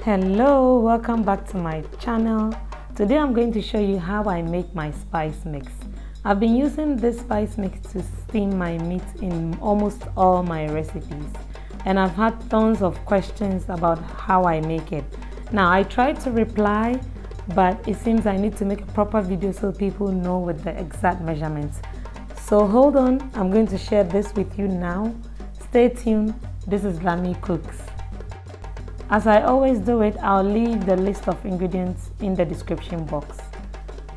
Hello, welcome back to my channel. Today I'm going to show you how I make my spice mix. I've been using this spice mix to steam my meat in almost all my recipes, and I've had tons of questions about how I make it. Now I tried to reply, but it seems I need to make a proper video so people know with the exact measurements. So hold on, I'm going to share this with you now. Stay tuned. This is Lami Cooks. As I always do it, I'll leave the list of ingredients in the description box.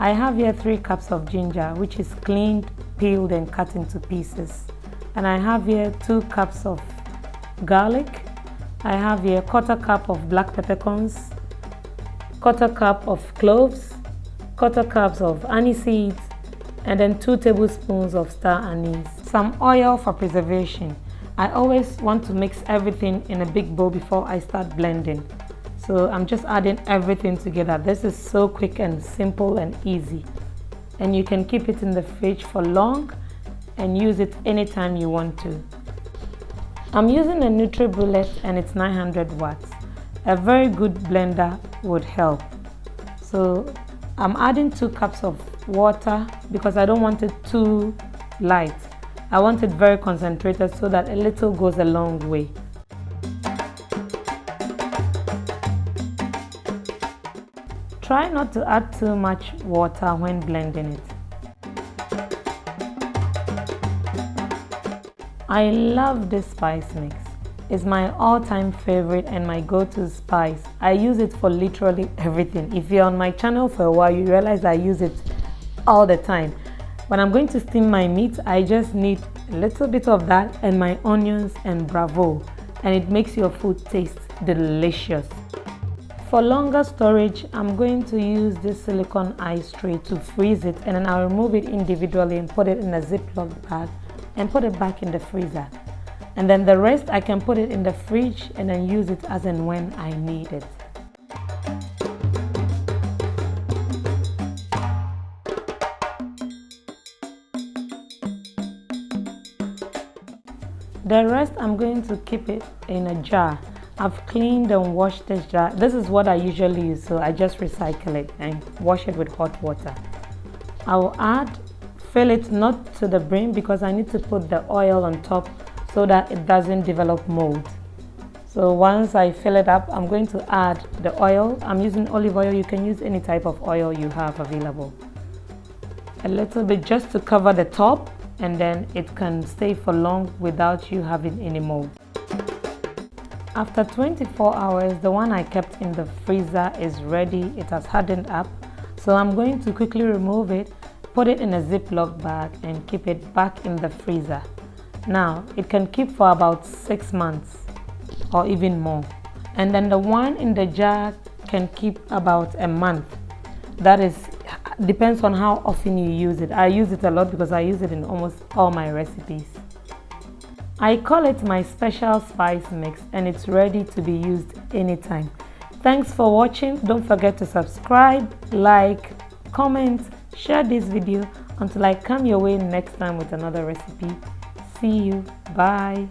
I have here 3 cups of ginger, which is cleaned, peeled and cut into pieces. And I have here 2 cups of garlic. I have here 1/4 cup of black peppercorns, 1/4 cup of cloves, 1/4 cups of anise seeds, and then 2 tablespoons of star anise. Some oil for preservation. I always want to mix everything in a big bowl before I start blending. So I'm just adding everything together. This is so quick and simple and easy. And you can keep it in the fridge for long and use it anytime you want to. I'm using a NutriBullet and it's 900 watts. A very good blender would help. So I'm adding 2 cups of water because I don't want it too light. I want it very concentrated so that a little goes a long way. Try not to add too much water when blending it. I love this spice mix. It's my all-time favorite and my go-to spice. I use it for literally everything. If you're on my channel for a while, you realize I use it all the time. When I'm going to steam my meat, I just need a little bit of that and my onions and bravo, and it makes your food taste delicious. For longer storage, I'm going to use this silicone ice tray to freeze it, and then I'll remove it individually and put it in a Ziploc bag and put it back in the freezer. And then the rest I can put it in the fridge and then use it as and when I need it. The rest I'm going to keep it in a jar. I've cleaned and washed this jar. This is what I usually use, so I just recycle it and wash it with hot water. I will fill it not to the brim because I need to put the oil on top so that it doesn't develop mold. So once I fill it up, I'm going to add the oil. I'm using olive oil. You can use any type of oil you have available. A little bit just to cover the top, and then it can stay for long without you having any mold. After 24 hours, the one I kept in the freezer is ready. It has hardened up. So I'm going to quickly remove it, put it in a Ziploc bag and keep it back in the freezer. Now, it can keep for about 6 months or even more. And then the one in the jar can keep about a month. That is depends on how often you use it. I use it a lot because I use it in almost all my recipes. I call it my special spice mix and it's ready to be used anytime. Thanks for watching. Don't forget to subscribe, like, comment, share this video until I come your way next time with another recipe. See you. Bye.